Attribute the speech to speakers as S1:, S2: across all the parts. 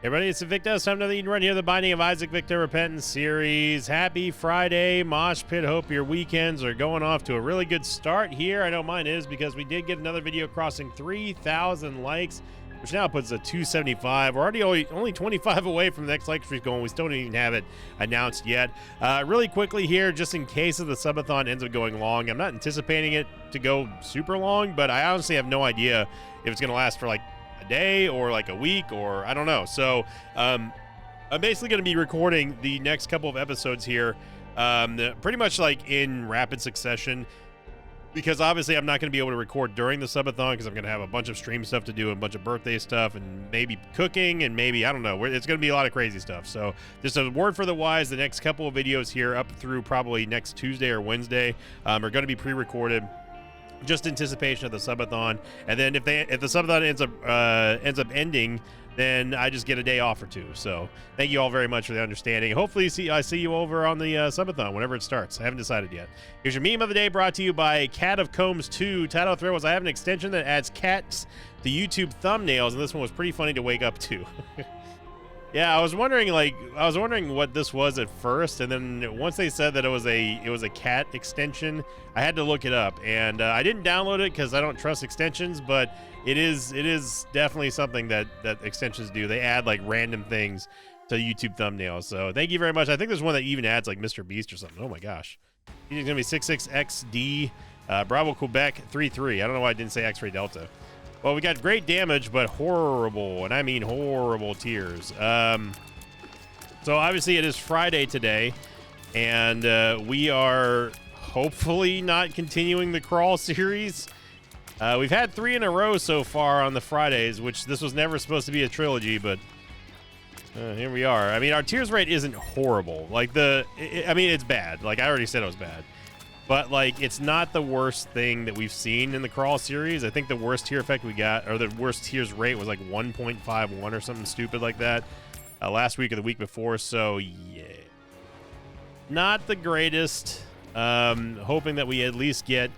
S1: Everybody, it's Invicta. It's time to run here, the Binding of Isaac Victor Repentance series. Happy Friday, Mosh Pit. Hope your weekends are going off to a really good start here. I know mine is because we did get another video crossing 3,000 likes, which now puts us at 275. We're already only 25 away from the next like streak goal. We still don't even have it announced yet. Really quickly here, just in case of the subathon ends up going long, I'm not anticipating it to go super long, but I honestly have no idea if it's going to last for like a day or like a week or I don't know. So I'm basically going to be recording the next couple of episodes here pretty much like in rapid succession, because obviously I'm not going to be able to record during the subathon because I'm going to have a bunch of stream stuff to do and a bunch of birthday stuff and maybe cooking and maybe, I don't know, it's going to be a lot of crazy stuff. So just a word for the wise, the next couple of videos here up through probably next Tuesday or Wednesday are going to be pre-recorded, just anticipation of the subathon. And then if the subathon ends up ending, then I just get a day off or two. So thank you all very much for the understanding. Hopefully I see you over on the subathon whenever it starts. I haven't decided yet. Here's your meme of the day, brought to you by Cat of Combs 2. Title of thread was, I have an extension that adds cats to YouTube thumbnails, and this one was pretty funny to wake up to. Yeah, I was wondering what this was at first, and then once they said that it was a cat extension, I had to look it up, and I didn't download it because I don't trust extensions, but it is definitely something that extensions do. They add like random things to YouTube thumbnails. So thank you very much. I think there's one that even adds like Mr. Beast or something. Oh my gosh, he's gonna be 66XD Bravo Quebec 33. I don't know why I didn't say X-Ray Delta. Well, we got great damage, but horrible, and I mean horrible tears. So obviously it is Friday today, and we are hopefully not continuing the crawl series. We've had 3 in a row so far on the Fridays, which this was never supposed to be a trilogy, but here we are. I mean, our tears rate isn't horrible. Like I mean, it's bad. Like I already said, it was bad. But, like, it's not the worst thing that we've seen in the crawl series. I think the worst tear effect we got, or the worst tears rate, was like 1.51 or something stupid like that last week or the week before. So, yeah. Not the greatest. Hoping that we at least get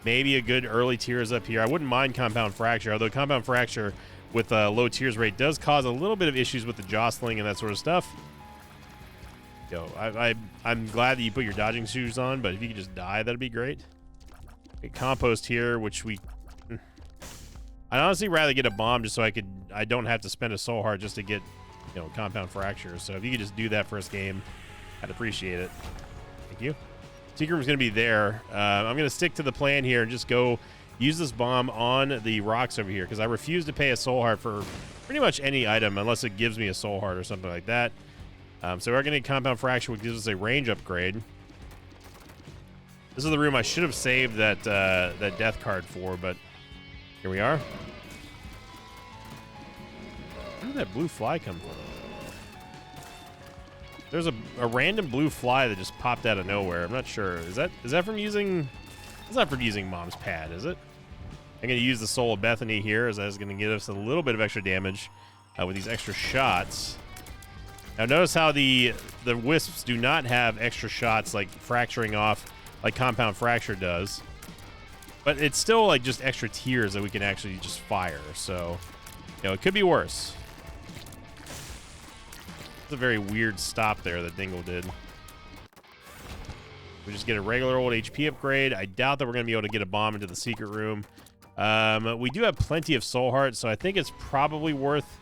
S1: maybe a good early tears up here. I wouldn't mind Compound Fracture, although Compound Fracture with a low tears rate does cause a little bit of issues with the jostling and that sort of stuff. Yo, I'm glad that you put your dodging shoes on, but if you could just die, that'd be great. Get compost here, which I'd honestly rather get a bomb just so I don't have to spend a soul heart just to get, Compound Fracture. So if you could just do that first game, I'd appreciate it. Thank you. Secret Room's gonna be there. I'm gonna stick to the plan here and just go use this bomb on the rocks over here because I refuse to pay a soul heart for pretty much any item unless it gives me a soul heart or something like that. So we're going to get Compound Fracture, which gives us a range upgrade. This is the room I should have saved that death card for, but here we are. Where did that blue fly come from? There's a random blue fly that just popped out of nowhere. I'm not sure. Is that from using... It's not from using Mom's Pad, is it? I'm going to use the Soul of Bethany here, as that's going to give us a little bit of extra damage with these extra shots. Now notice how the wisps do not have extra shots like fracturing off like Compound Fracture does. But it's still like just extra tears that we can actually just fire. So, it could be worse. It's a very weird stop there that Dingle did. We just get a regular old HP upgrade. I doubt that we're going to be able to get a bomb into the secret room. We do have plenty of soul hearts, so I think it's probably worth...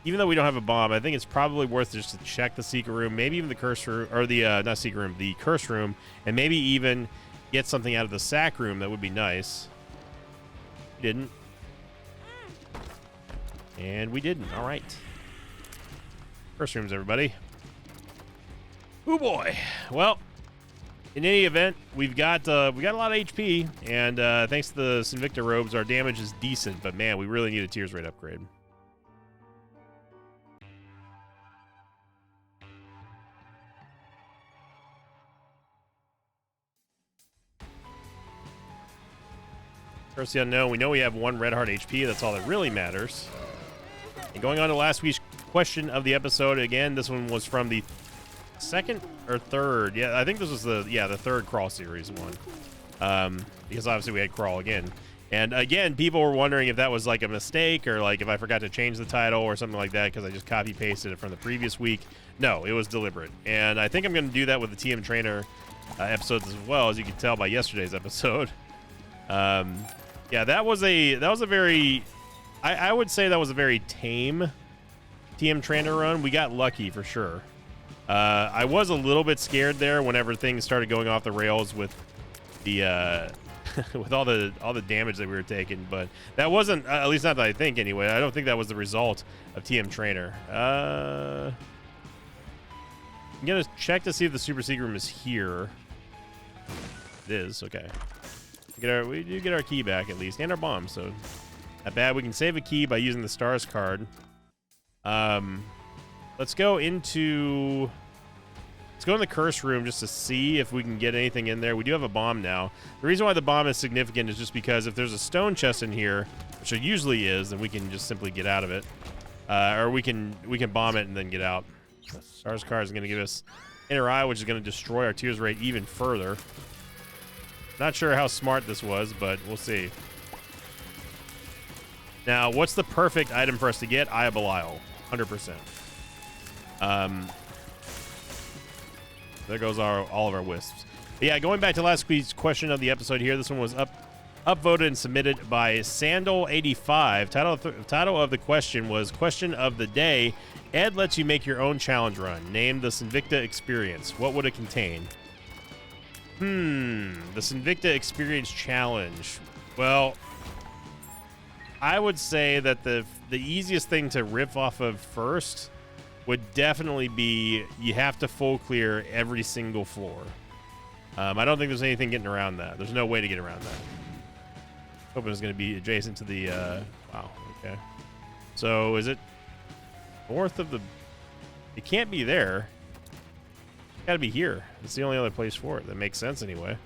S1: Even though we don't have a bomb, I think it's probably worth just to check the secret room, maybe even the curse room, or the, not secret room, the curse room, and maybe even get something out of the sack room. That would be nice. We didn't. And we didn't. All right. Curse rooms, everybody. Oh boy. Well, in any event, we got a lot of HP, and thanks to the Sinvicta robes, our damage is decent, but man, we really need a tears rate upgrade. Curse the Unknown, we know we have 1 red heart HP. That's all that really matters. And going on to last week's question of the episode, again, this one was from the second or third. Yeah, I think this was the third Crawl series one. Because obviously we had Crawl again. And again, people were wondering if that was like a mistake or like if I forgot to change the title or something like that because I just copy pasted it from the previous week. No, it was deliberate. And I think I'm going to do that with the TM Trainer episodes as well, as you can tell by yesterday's episode. Yeah, that was a very, I would say that was a very tame TM Trainer run. We got lucky for sure. I was a little bit scared there whenever things started going off the rails with the with all the damage that we were taking, but that wasn't, at least not that I think anyway. I don't think that was the result of TM Trainer. I'm gonna check to see if the super secret room is here. It is. Okay. We do get our key back at least, and our bomb, so not bad. We can save a key by using the stars card. Let's go in the curse room just to see if we can get anything in there. We do have a bomb now. The reason why the bomb is significant is just because if there's a stone chest in here, which there usually is, then we can just simply get out of it. Or we can bomb it and then get out. Stars card is going to give us Inner Eye, which is going to destroy our tears rate even further. Not sure how smart this was, but we'll see. Now, what's the perfect item for us to get? Eye of Belial, 100%. There goes all of our wisps. But yeah, going back to last week's question of the episode here, this one was upvoted and submitted by Sandal85. Title of the question was Question of the Day. Ed lets you make your own challenge run. Name the Sinvicta Experience. What would it contain? The Sinvicta Experience Challenge. Well, I would say that the easiest thing to rip off of first would definitely be you have to full clear every single floor. I don't think there's anything getting around that. There's no way to get around that. Hoping it's going to be adjacent to the... wow, okay. So is it north of the... It can't be there. It's got to be here. It's the only other place for it. That makes sense anyway.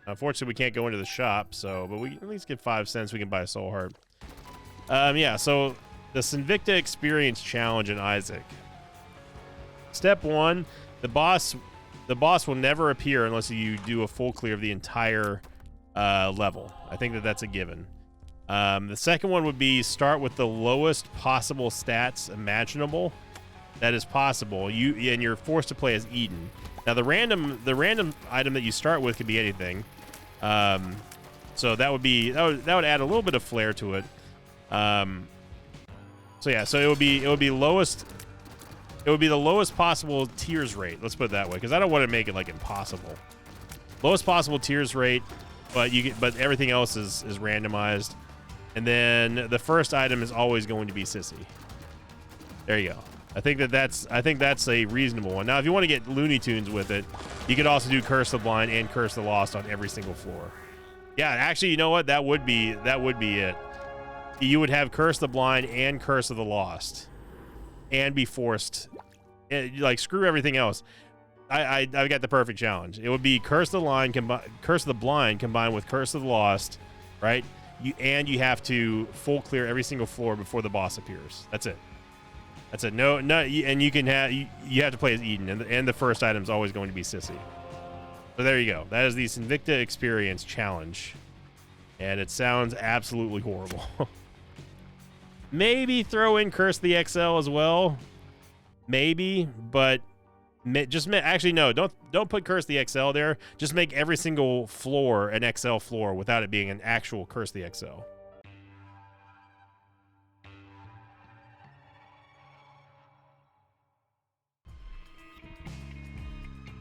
S1: Unfortunately, we can't go into the shop, so... But we can at least get 5 cents. We can buy a soul heart. Yeah, so... The Sinvicta Experience Challenge in Isaac. Step 1, the boss will never appear unless you do a full clear of the entire level. I think that's a given. The second one would be start with the lowest possible stats imaginable. That is possible. And you're forced to play as Eden. Now the random item that you start with could be anything. So that would add a little bit of flair to it. So yeah, so it would be lowest. It would be the lowest possible tears rate. Let's put it that way, because I don't want to make it like impossible. Lowest possible tears rate, but everything else is randomized. And then the first item is always going to be Sissy. There you go. I think that's a reasonable one. Now, if you want to get Looney Tunes with it, you could also do Curse the Blind and Curse the Lost on every single floor. Yeah, actually, you know what? That would be it. You would have Curse the Blind and Curse of the Lost, and be forced, like, screw everything else. I got the perfect challenge. It would be Curse the Blind combined with Curse of the Lost, right? You have to full clear every single floor before the boss appears. That's it. No, and you have to play as Eden, and the first item is always going to be Sissy. So there you go. That is the Sinvicta Experience Challenge, and it sounds absolutely horrible. Maybe throw in Curse the XL as well. Maybe, but actually no. Don't put Curse the XL there. Just make every single floor an XL floor without it being an actual Curse the XL.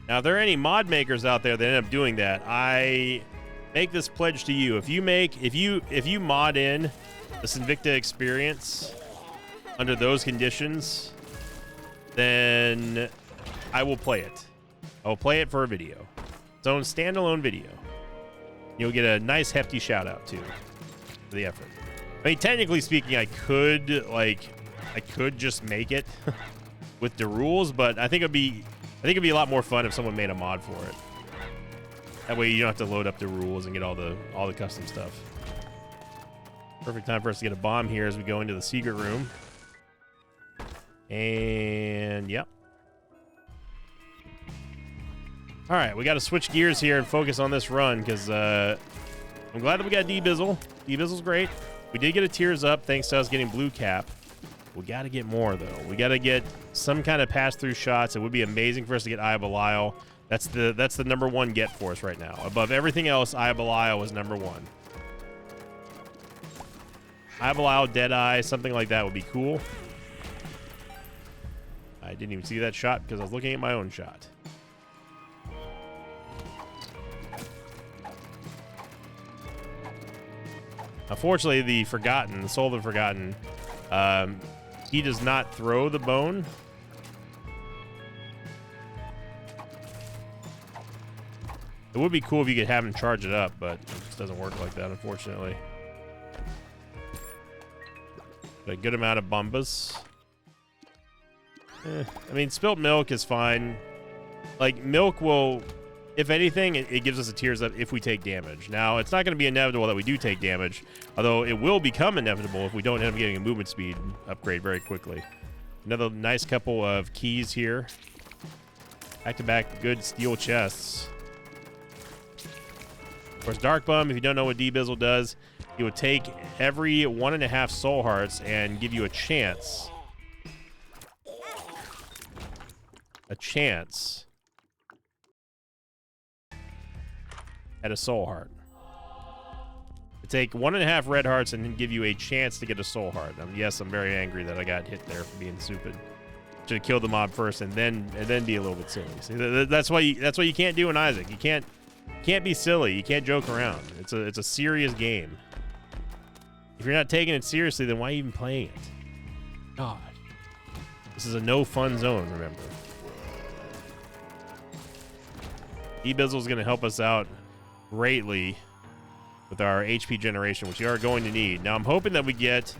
S1: Now, if there are any mod makers out there that end up doing that, I make this pledge to you. If you mod in the Sinvicta Experience under those conditions, then I will play it. I will play it for a video. Its own standalone video. You'll get a nice hefty shout out too for the effort. I mean, technically speaking, I could just make it with the rules, but I think it'd be a lot more fun if someone made a mod for it. That way you don't have to load up the rules and get all the custom stuff. Perfect time for us to get a bomb here as we go into the secret room. And yep. All right, we got to switch gears here and focus on this run because I'm glad that we got D-Bizzle. D-Bizzle's great. We did get a Tears Up thanks to us getting Blue Cap. We got to get more, though. We got to get some kind of pass-through shots. It would be amazing for us to get Eye of Belial. That's the #1 get for us right now. Above everything else, Eye of Belial was #1. Eye of Belial, Deadeye, something like that would be cool. I didn't even see that shot because I was looking at my own shot. Unfortunately, the Soul of the Forgotten, he does not throw the bone. It would be cool if you could have him charge it up, but it just doesn't work like that, unfortunately. But a good amount of Bombas. I mean, Spilt Milk is fine. Like, Milk will, if anything, it gives us a Tears Up if we take damage. Now, it's not going to be inevitable that we do take damage, although it will become inevitable if we don't end up getting a movement speed upgrade very quickly. Another nice couple of keys here. Back-to-back good steel chests. Of course, Dark Bum, if you don't know what D-Bizzle does, he would take every 1.5 soul hearts and give you a chance. A chance at a soul heart. To take 1.5 red hearts and then give you a chance to get a soul heart. Yes, I'm very angry that I got hit there for being stupid. Should have killed the mob first and then be a little bit silly. See, that's why you can't do an Isaac. You can't be silly. You can't joke around. It's a serious game. If you're not taking it seriously, then why are you even playing it? God. This is a no fun zone, remember. D-Bizzle is going to help us out greatly with our HP generation, which we are going to need. Now, I'm hoping that we get,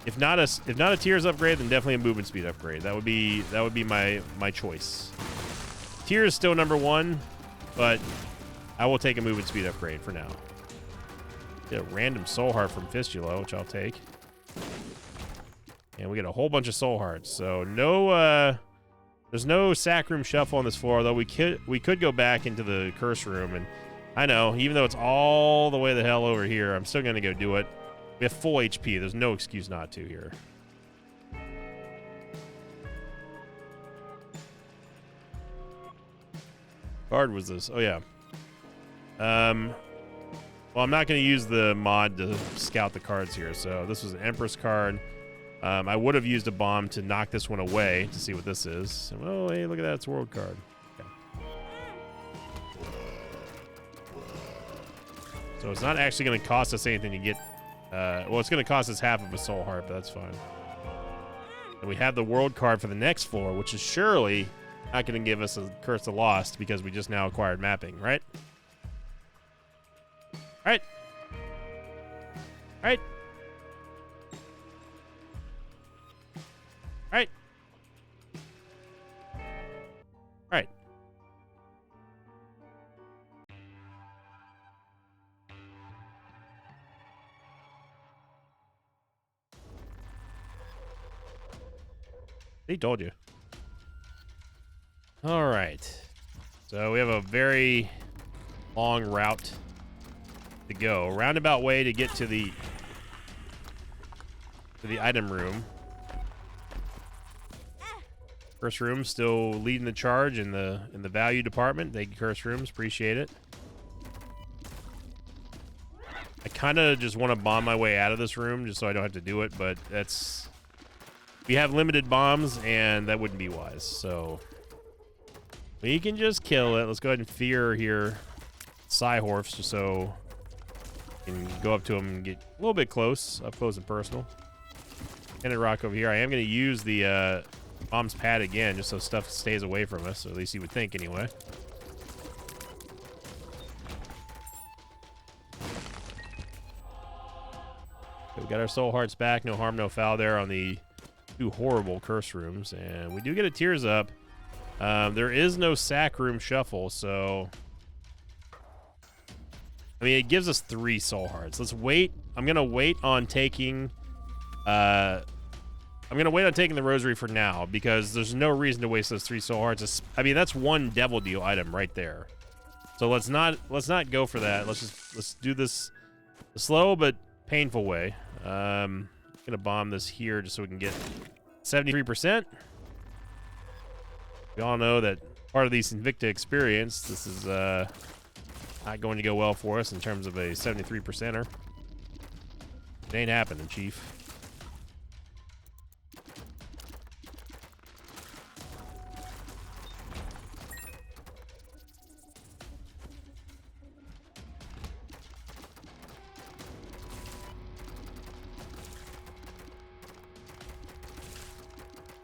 S1: if not a Tears upgrade, then definitely a movement speed upgrade. That would be my choice. Tears is still #1, but I will take a movement speed upgrade for now. Get a random soul heart from Fistula, which I'll take. And we get a whole bunch of soul hearts. So there's no sack room shuffle on this floor, though we could go back into the curse room. And I know, even though it's all the way the hell over here, I'm still going to go do it. We have full HP. There's no excuse not to here. Card was this? Oh, yeah. Well, I'm not going to use the mod to scout the cards here. So this was an Empress card. I would have used a bomb to knock this one away to see what this is. Oh, hey, look at that. It's a world card. Okay. So it's not actually going to cost us anything to get... well, it's going to cost us half of a soul heart, but that's fine. And we have the world card for the next floor, which is surely not going to give us a Curse of Lost because we just now acquired mapping, right? All right. All right. All right. All right. He told you. All right. So we have a very long route to go. Roundabout way to get to the item room. Curse Room still leading the charge in the value department. Thank you, Curse Rooms. Appreciate it. I kind of just want to bomb my way out of this room just so I don't have to do it, but that's... We have limited bombs, and that wouldn't be wise, so... We can just kill it. Let's go ahead and fear here Psyhorfs just so we can go up to him and get a little bit close, up close and personal. Tenant Rock over here. I am going to use the bomb's pad again just so stuff stays away from us, or at least you would think anyway. Okay, we got our soul hearts back. No harm, no foul there on the two horrible curse rooms, and we do get a Tears Up. There is no sack room shuffle, so I mean it gives us 3 soul hearts. Let's wait. I'm gonna wait on taking the rosary for now because there's no reason to waste those 3 soul hearts. I mean that's one devil deal item right there. So let's not go for that. Let's do this a slow but painful way. Gonna bomb this here just so we can get 73%. We all know that part of the Invicta experience, this is not going to go well for us in terms of a 73%er. It ain't happening, Chief.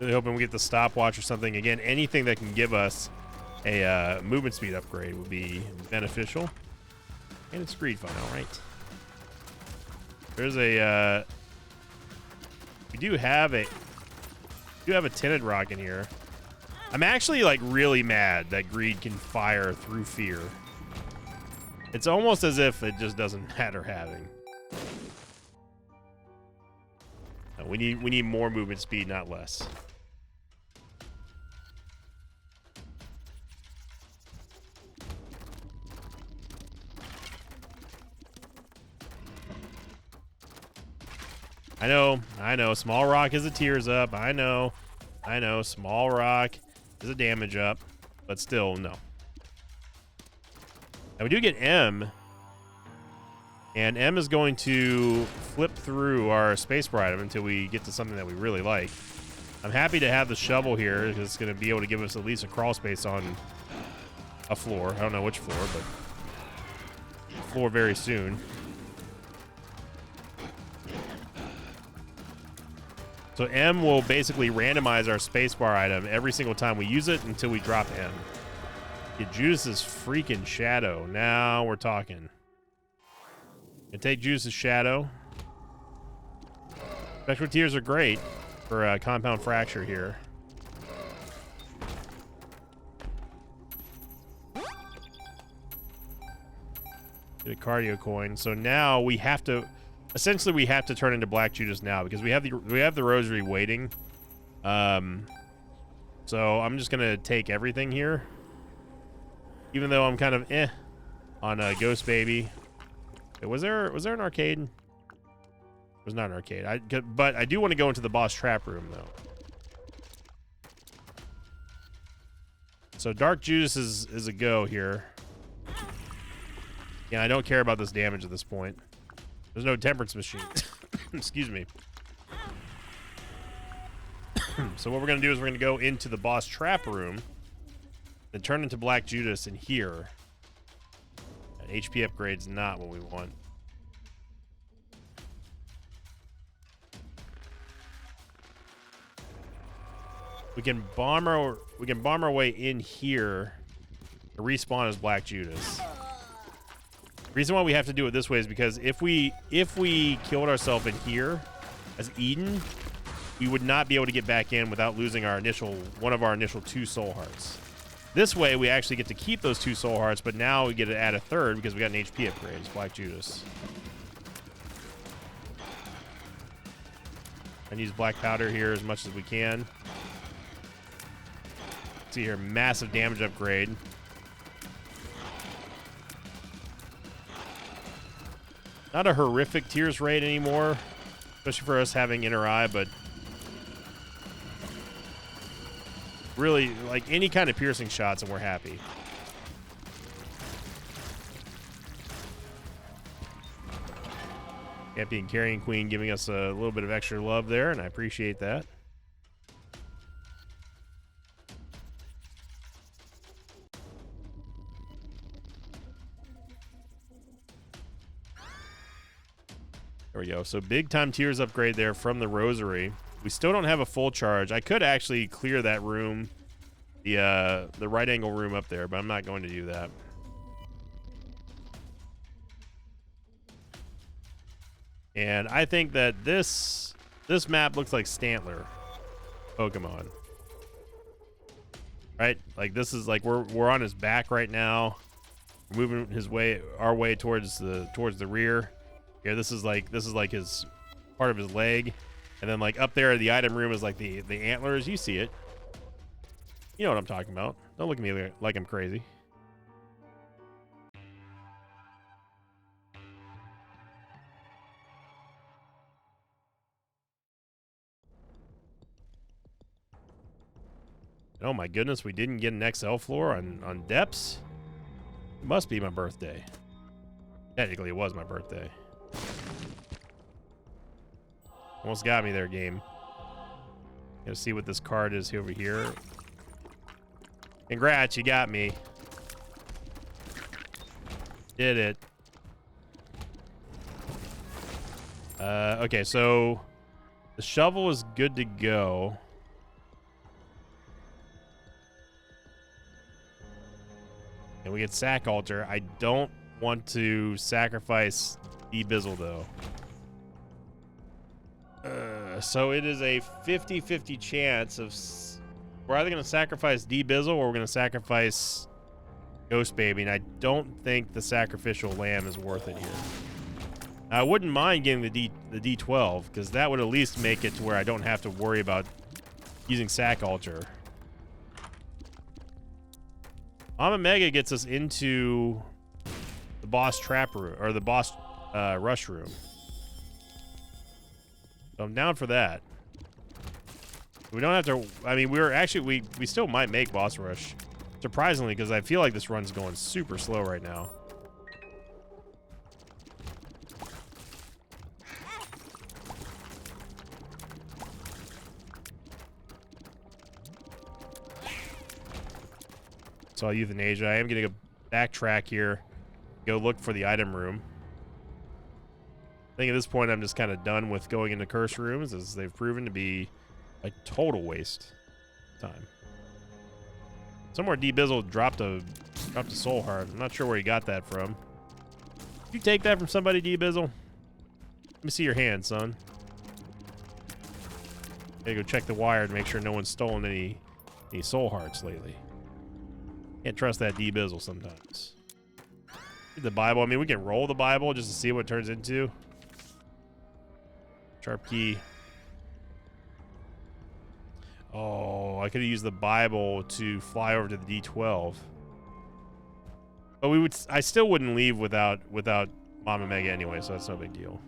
S1: Really hoping we get the stopwatch or something. Again, anything that can give us a movement speed upgrade would be beneficial. And it's greed fun, all right. There's a we do have a tinted rock in here. I'm actually like really mad that greed can fire through fear. It's almost as if it just doesn't matter having. No, we need more movement speed, not less. I know. Small rock is a tears up. I know. Small rock is a damage up, but still, no. Now we do get M, and M is going to flip through our spacebar item until we get to something that we really like. I'm happy to have the shovel here because it's going to be able to give us at least a crawl space on a floor. I don't know which floor, but floor very soon. So M will basically randomize our spacebar item every single time we use it until we drop M. Get Judas's freaking shadow. Now we're talking. And take Judas's shadow. Spectral Tears are great for compound fracture here. Get a cardio coin. So now we have to. Essentially, we have to turn into Black Judas now because we have the rosary waiting. So I'm just gonna take everything here, even though I'm kind of on Ghost Baby. Wait, was there an arcade? It was not an arcade. But I do want to go into the boss trap room though. So Dark Judas is a go here. Yeah, I don't care about this damage at this point. There's no temperance machine. Excuse me. So what we're going to do is we're going to go into the boss trap room and turn into Black Judas in here. An HP upgrade's not what we want. We can bomb our way in here to respawn as Black Judas. The reason why we have to do it this way is because if we killed ourselves in here as Eden, we would not be able to get back in without losing one of our initial 2 soul hearts. This way, we actually get to keep those 2 soul hearts, but now we get to add a 3rd because we got an HP upgrade. It's Black Judas. And use black powder here as much as we can. See here, massive damage upgrade. Not a horrific tears rate anymore, especially for us having inner eye, but really, like any kind of piercing shots and we're happy. Campy and Carrying Queen giving us a little bit of extra love there, and I appreciate that. There we go. So big time tears upgrade there from the rosary. We still don't have a full charge. I could actually clear that room, the right angle room up there, but I'm not going to do that. And I think that this map looks like Stantler Pokemon. Right? Like this is like we're on his back right now. We're moving our way towards the rear. Here, this is like his part of his leg, and then like up there, the item room is like the antlers. You see it. You know what I'm talking about. Don't look at me like I'm crazy. Oh my goodness, we didn't get an XL floor on depths? It must be my birthday. Technically, it was my birthday. Almost got me there, game. Gonna see what this card is over here. Congrats, you got me. Did it. Okay, so the shovel is good to go. And we get sack altar. I don't want to sacrifice D-Bizzle though. So it is a 50-50 chance of we're either going to sacrifice D-Bizzle or we're going to sacrifice Ghost Baby, and I don't think the sacrificial lamb is worth it here. I wouldn't mind getting the D12 because that would at least make it to where I don't have to worry about using sack altar. Mama Mega gets us into the boss trap room or the boss rush room. So I'm down for that. We don't have to. I mean, we still might make boss rush, surprisingly, because I feel like this run's going super slow right now. So I'll euthanasia. I am going to backtrack here, go look for the item room. I think at this point I'm just kind of done with going into curse rooms, as they've proven to be a total waste of time. Somewhere D-Bizzle dropped a soul heart. I'm not sure where he got that from. Did you take that from somebody, D-Bizzle? Let me see your hand, son. Gotta go check the wire to make sure no one's stolen any soul hearts lately. Can't trust that D-Bizzle sometimes. The Bible. I mean, we can roll the Bible just to see what it turns into. Sharp key. Oh, I could have used the Bible to fly over to the D12. But I still wouldn't leave without Mama Mega anyway, so that's no big deal.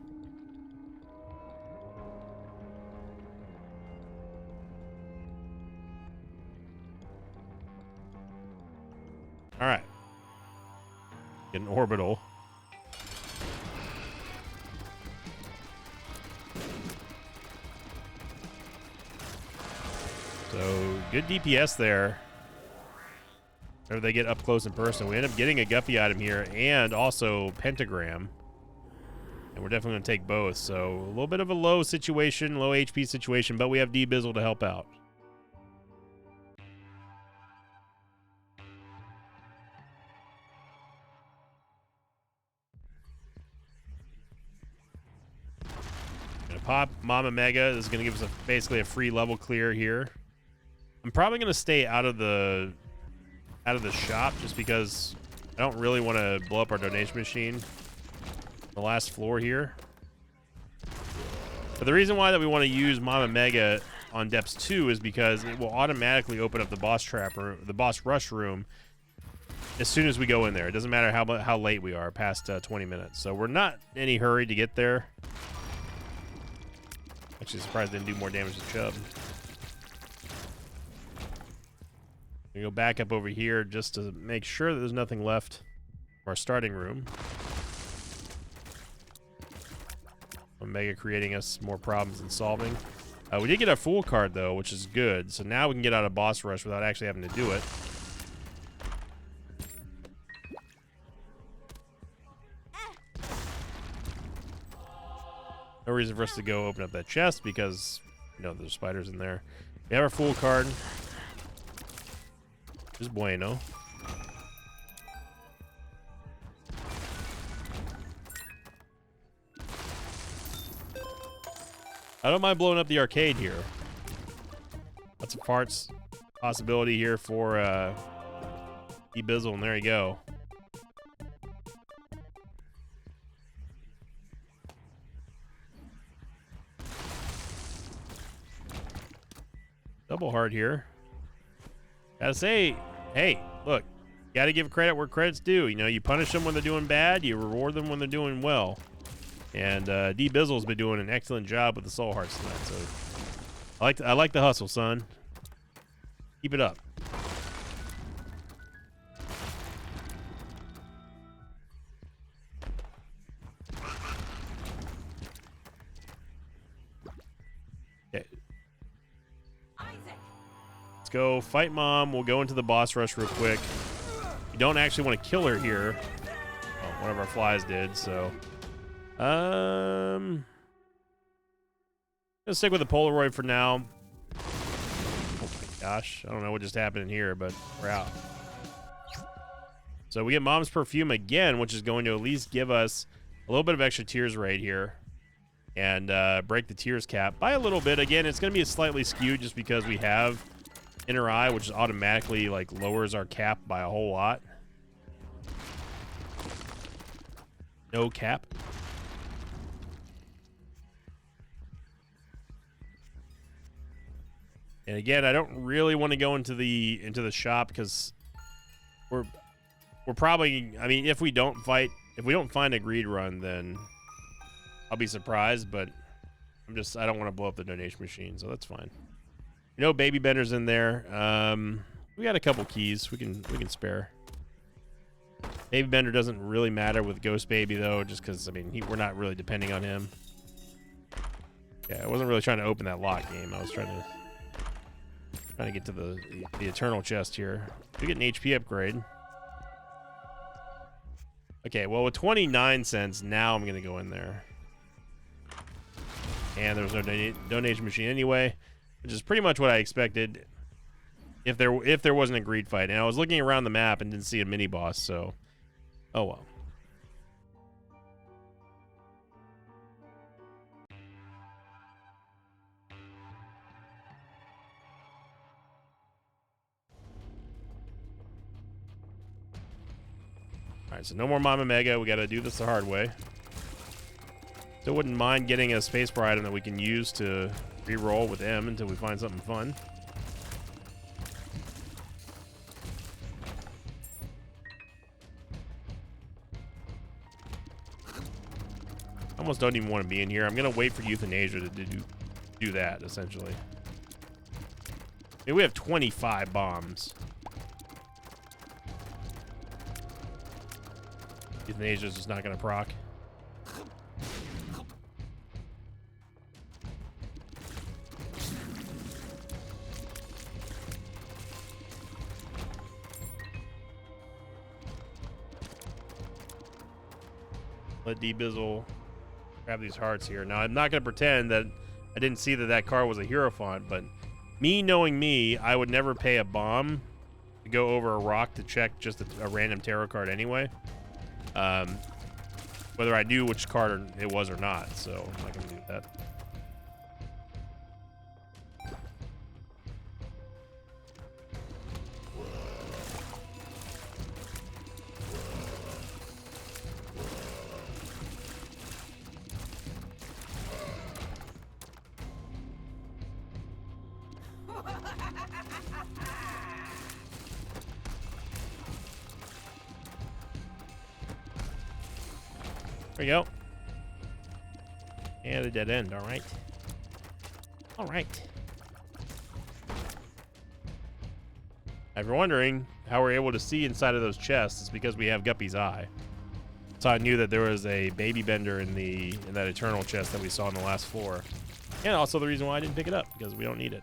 S1: All right. Get an orbital. So good DPS there. Whenever they get up close and personal, we end up getting a Guppy item here and also Pentagram. And we're definitely going to take both. So a little bit of a low situation, low HP situation, but we have D-Bizzle to help out. Pop Mama Mega. This is going to give us basically a free level clear here. I'm probably going to stay out of the shop just because I don't really want to blow up our donation machine. The last floor here. But the reason why that we want to use Mama Mega on Depths 2 is because it will automatically open up the boss trap room, the boss rush room, as soon as we go in there. It doesn't matter how late we are, past 20 minutes. So we're not in any hurry to get there. Actually surprised it didn't do more damage to Chubb. We go back up over here just to make sure that there's nothing left of our starting room. Omega creating us more problems than solving. We did get a full card though, which is good. So now we can get out of boss rush without actually having to do it. No reason for us to go open up that chest because, you know, there's spiders in there. We have our full card. Just bueno. I don't mind blowing up the arcade here. Lots of parts possibility here for D-Bizzle, and there you go. Double hard here. Gotta say, hey, look, gotta give credit where credit's due. You know, you punish them when they're doing bad, you reward them when they're doing well. And D-Bizzle's been doing an excellent job with the soul hearts tonight. So I like the hustle, son. Keep it up. Okay. Let's go fight Mom. We'll go into the boss rush real quick. We don't actually want to kill her here. Oh, one of our flies did, so. Let's stick with the Polaroid for now. Oh my gosh. I don't know what just happened in here, but we're out. So we get Mom's Perfume again, which is going to at least give us a little bit of extra tears right here. And break the tears cap by a little bit. Again, it's going to be slightly skewed just because we have Inner Eye, which automatically like lowers our cap by a whole lot. No cap. And again, I don't really want to go into the shop because we're probably, I mean, if we don't find a greed run, then I'll be surprised, but I don't want to blow up the donation machine, so that's fine. You know, Baby Bender's in there. We got a couple keys we can spare. Baby Bender doesn't really matter with Ghost Baby though, just because I mean we're not really depending on him. Yeah, I wasn't really trying to open that lock game. I was trying to get to the eternal chest here. We get an HP upgrade. Okay, well with 29 cents, now I'm gonna go in there. And there was no donation machine anyway, which is pretty much what I expected. If there wasn't a greed fight, and I was looking around the map and didn't see a mini boss, so oh well. Alright, so no more Mama Mega. We gotta do this the hard way. Still wouldn't mind getting a spacebar item that we can use to re-roll with M until we find something fun. I almost don't even want to be in here. I'm gonna wait for Euthanasia to do that, essentially. I mean, we have 25 bombs. Euthanasia's just not gonna proc. Let D-Bizzle grab these hearts here. Now, I'm not going to pretend that I didn't see that card was a Hierophant, but me knowing me, I would never pay a bomb to go over a rock to check just a random tarot card anyway. Whether I knew which card it was or not, so I'm not going to do that. There we go. And a dead end, all right. All right. If you're wondering how we're able to see inside of those chests, it's because we have Guppy's Eye. So I knew that there was a Baby Bender in that Eternal chest that we saw on the last floor. And also the reason why I didn't pick it up, because we don't need it.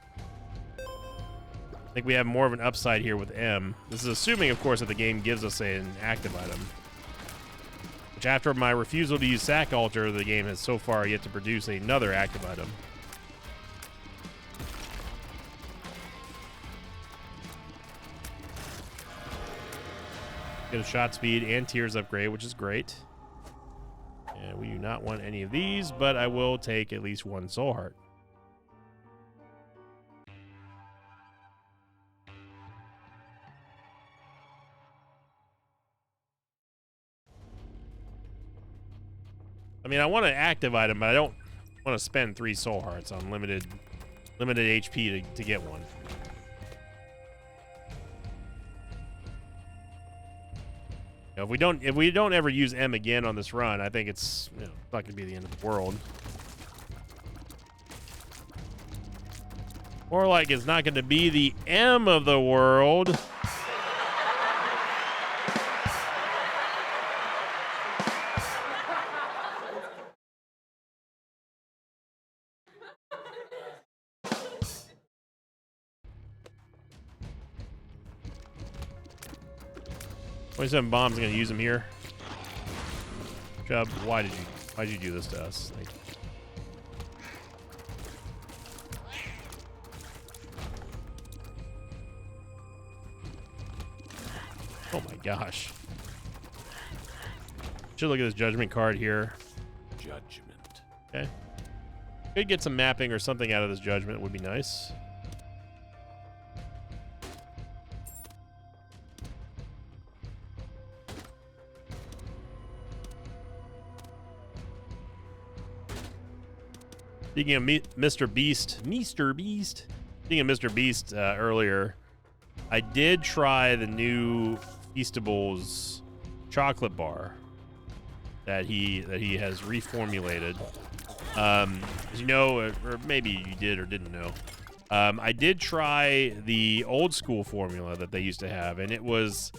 S1: I think we have more of an upside here with M. This is assuming, of course, that the game gives us an active item. Which, after my refusal to use Sack Altar, the game has so far yet to produce another active item. Get a shot speed and tears upgrade, which is great. And we do not want any of these, but I will take at least one soul heart. I mean, I want an active item, but I don't want to spend 3 soul hearts on limited HP to get one. Now, if we don't ever use M again on this run, I think it's not going to be the end of the world. More like it's not going to be the M of the world. $27 bombs. I'm gonna use them here. Chubb, why'd you do this to us? Like, oh my gosh. Should look at this judgment card here. Judgment. Okay. Could get some mapping or something out of this judgment. Would be nice. Speaking of Mr. Beast, speaking of Mr. Beast earlier, I did try the new Feastables chocolate bar that he has reformulated. As you know, or maybe you did or didn't know, I did try the old school formula that they used to have, and it was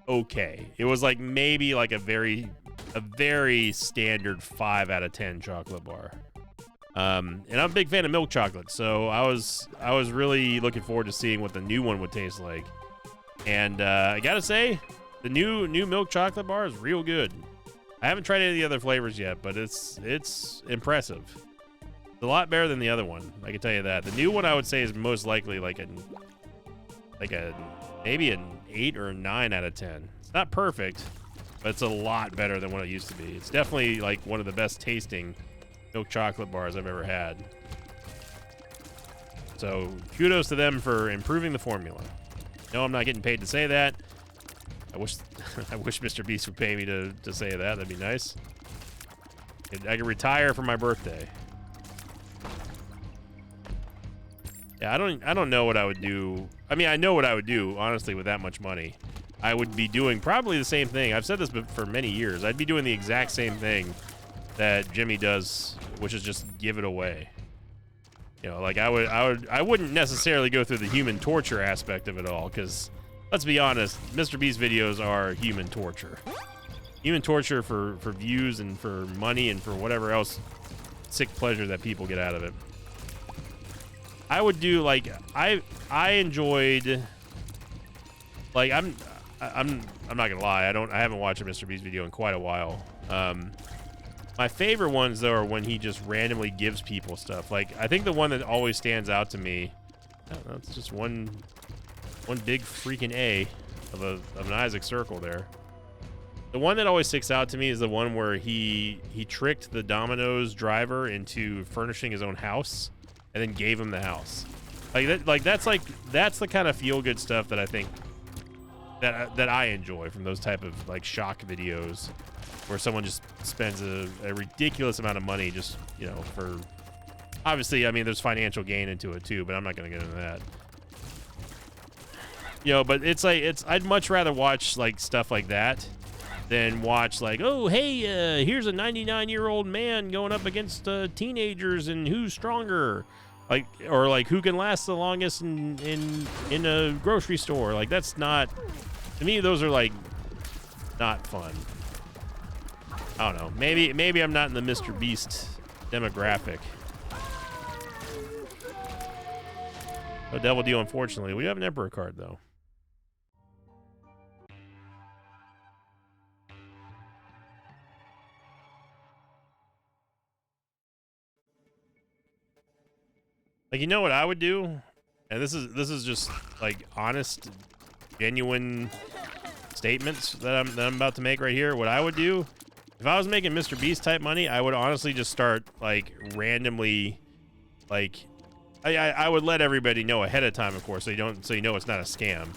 S1: okay. It was like maybe like a very standard 5 out of 10 chocolate bar. And I'm a big fan of milk chocolate, so I was really looking forward to seeing what the new one would taste like. And I gotta say, the new milk chocolate bar is real good. I haven't tried any of the other flavors yet, but it's impressive. It's a lot better than the other one, I can tell you that. The new one I would say is most likely like a maybe an 8 or a 9 out of 10. It's not perfect, but it's a lot better than what it used to be. It's definitely like one of the best tasting milk chocolate bars I've ever had. So kudos to them for improving the formula. No, I'm not getting paid to say that. I wish Mr. Beast would pay me to say that. That'd be nice. I could retire for my birthday. Yeah, I don't know what I would do. I mean, I know what I would do, honestly, with that much money. I would be doing probably the same thing. I've said this for many years. I'd be doing the exact same thing that Jimmy does, which is just give it away. You know, like I wouldn't necessarily go through the human torture aspect of it all, because let's be honest, Mr. Beast videos are human torture. Human torture for views and for money and for whatever else sick pleasure that people get out of it. I would do like I enjoyed, like I'm not gonna lie, I haven't watched a Mr. Beast video in quite a while. My favorite ones, though, are when he just randomly gives people stuff. Like, I think the one that always stands out to me, I don't know, it's just one big freaking A of an Isaac circle there. The one that always sticks out to me is the one where he tricked the Domino's driver into furnishing his own house and then gave him the house. That's the kind of feel-good stuff that I think that I enjoy from those type of like shock videos, where someone just spends a ridiculous amount of money just, you know, for, obviously, I mean, there's financial gain into it too, but I'm not going to get into that. You know, but I'd much rather watch like stuff like that than watch like, oh, hey, here's a 99-year-old man going up against teenagers and who's stronger. Like, or like who can last the longest in a grocery store. Like, that's not, to me, those are like not fun. I don't know. Maybe I'm not in the Mr. Beast demographic. No Devil Deal, unfortunately. We have an Emperor card, though. Like, you know what I would do? And this is just like honest, genuine statements that I'm about to make right here. What I would do, if I was making Mr. Beast type money, I would honestly just start like randomly, like I would let everybody know ahead of time, of course, so you know it's not a scam.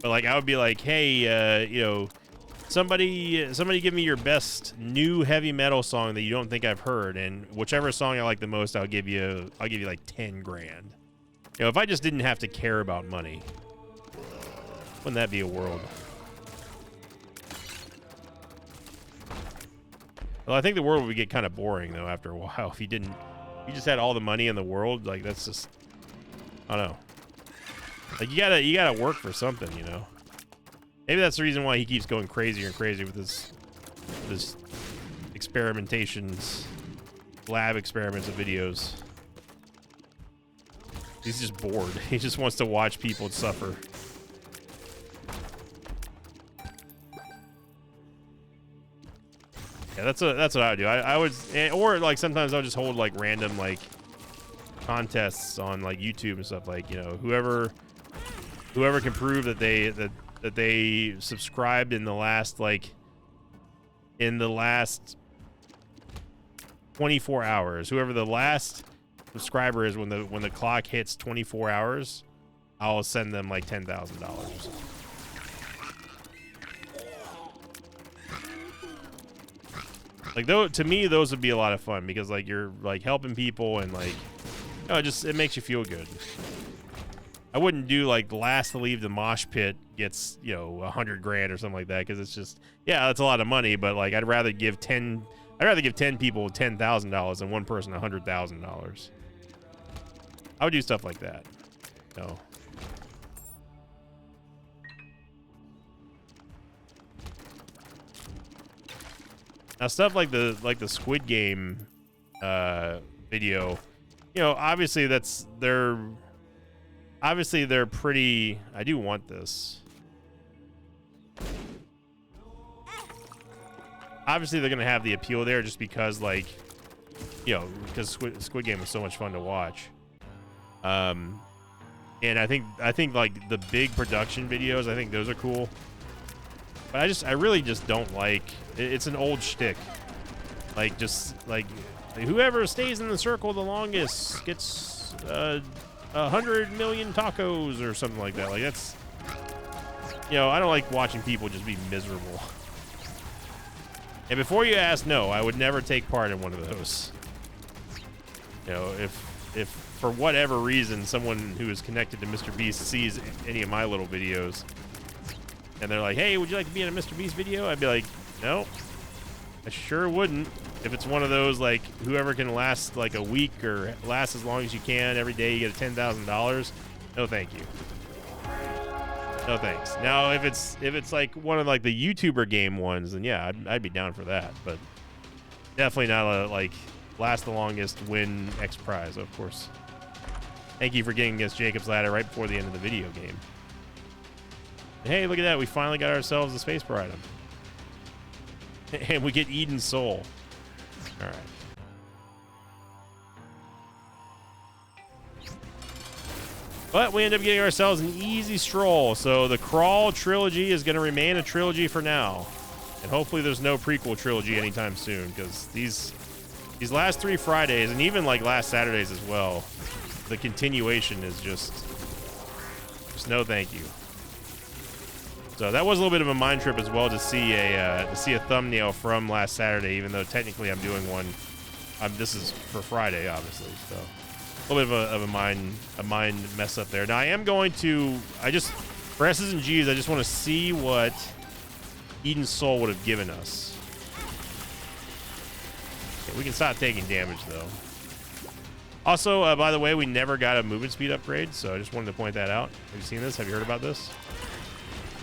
S1: But like I would be like, hey, you know, somebody give me your best new heavy metal song that you don't think I've heard, and whichever song I like the most, I'll give you like 10 grand. You know, if I just didn't have to care about money, wouldn't that be a world? Well, I think the world would get kind of boring though after a while if you just had all the money in the world. Like, that's just, I don't know. Like you gotta work for something, you know. Maybe that's the reason why he keeps going crazier and crazier with this experimentations, lab experiments of videos. He's just bored. He just wants to watch people suffer. Yeah, that's what I would do. I would, or like sometimes I'll just hold like random like contests on like YouTube and stuff. Like, you know, whoever can prove that they subscribed in the last 24 hours. Whoever the last subscriber is when the clock hits 24 hours, I'll send them like $10,000. Like, though, to me, those would be a lot of fun because like you're like helping people and like, you know, it makes you feel good. I wouldn't do like last to leave the mosh pit gets, you know, 100 grand or something like that, because it's just, yeah, that's a lot of money, but like I'd rather give 10 people $10,000 than one person $100,000. I would do stuff like that. No. Now stuff like the Squid Game video, you know, obviously they're pretty. I do want this. Obviously they're gonna have the appeal there just because, like, you know, because Squid Game was so much fun to watch. And I think like the big production videos, I think those are cool. But I really just don't like. It's an old shtick. Like, just like whoever stays in the circle the longest gets 100 million tacos or something like that. Like, that's, you know, I don't like watching people just be miserable. And before you ask, no, I would never take part in one of those. You know, if for whatever reason someone who is connected to Mr. Beast sees any of my little videos and they're like, hey, would you like to be in a Mr. Beast video? I'd be like, no, I sure wouldn't. If it's one of those, like, whoever can last like a week or last as long as you can, every day you get $10,000, no thank you. No thanks. Now, if it's like one of like the YouTuber game ones, then yeah, I'd be down for that. But definitely not a like last the longest, win X prize, of course. Thank you for getting against Jacob's Ladder right before the end of the video game. Hey, look at that. We finally got ourselves a Space Bar item. And we get Eden's Soul. All right. But we end up getting ourselves an easy stroll. So the Crawl trilogy is going to remain a trilogy for now. And hopefully there's no prequel trilogy anytime soon, because these last 3 Fridays, and even like last Saturdays as well, the continuation is just no thank you. So that was a little bit of a mind trip as well to see a thumbnail from last Saturday, even though technically I'm doing one. This is for Friday, obviously. So a little bit of a mind mess up there. Now I am going to, for S's and G's, I just want to see what Eden's Soul would have given us. Okay, we can stop taking damage though. Also, by the way, we never got a movement speed upgrade, so I just wanted to point that out. Have you seen this? Have you heard about this?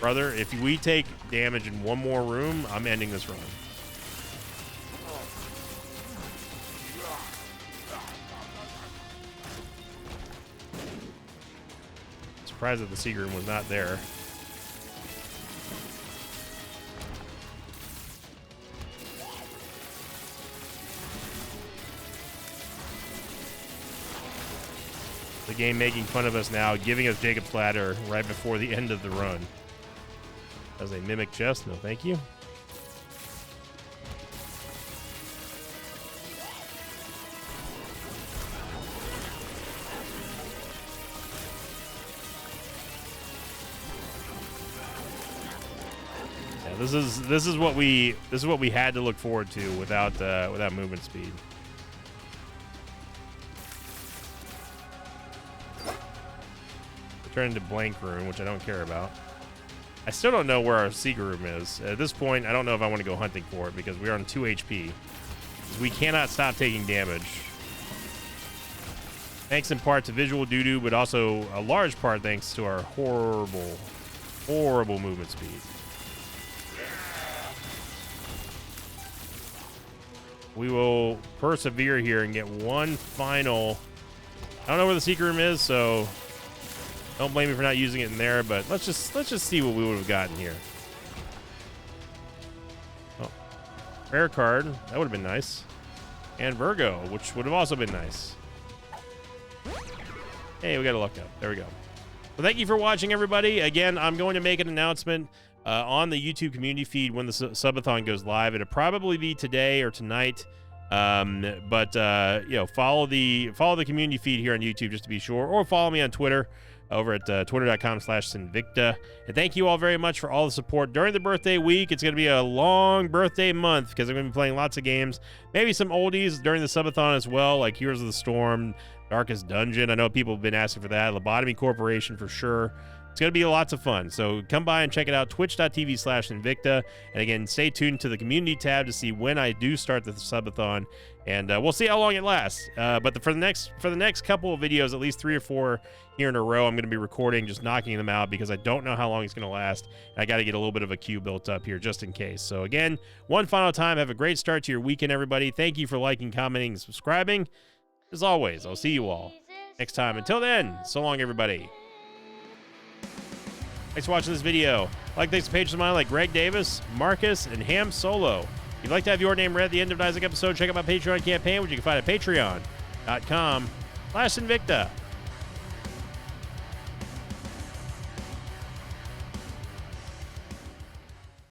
S1: Brother, if we take damage in one more room, I'm ending this run. Surprised that the secret room was not there. The game making fun of us now, giving us Jacob's Ladder right before the end of the run. As a mimic chest, no thank you. Yeah, this is what we had to look forward to without movement speed. Turn into blank room, which I don't care about. I still don't know where our secret room is. At this point, I don't know if I want to go hunting for it because we are on 2 HP. We cannot stop taking damage. Thanks in part to Visual Doodoo, but also a large part thanks to our horrible movement speed. We will persevere here and get one final... I don't know where the secret room is, so don't blame me for not using it in there, but let's just see what we would have gotten here. Oh, rare card. That would have been nice. And Virgo, which would have also been nice. Hey, we got a luck up. There we go. Well, thank you for watching, everybody. Again, I'm going to make an announcement on the YouTube community feed when the subathon goes live. It'll probably be today or tonight. But you know, follow the community feed here on YouTube just to be sure, or follow me on Twitter over at twitter.com/Sinvicta. And thank you all very much for all the support during the birthday week. It's going to be a long birthday month because I'm going to be playing lots of games, maybe some oldies during the subathon as well, like Heroes of the Storm, Darkest Dungeon. I know people have been asking for that. Lobotomy Corporation for sure. It's going to be lots of fun. So come by and check it out, twitch.tv/Sinvicta. And again, stay tuned to the community tab to see when I do start the subathon. And we'll see how long it lasts. But for the next couple of videos, at least 3 or 4 here in a row, I'm going to be recording, just knocking them out because I don't know how long it's going to last. And I got to get a little bit of a queue built up here just in case. So again, one final time, have a great start to your weekend, everybody. Thank you for liking, commenting, and subscribing. As always, I'll see you all next time. Until then, so long, everybody. Thanks for watching this video. Thanks to patrons of mine like Greg Davis, Marcus, and Ham Solo. If you'd like to have your name read at the end of an Isaac episode, check out my Patreon campaign, which you can find at patreon.com/Sinvicta.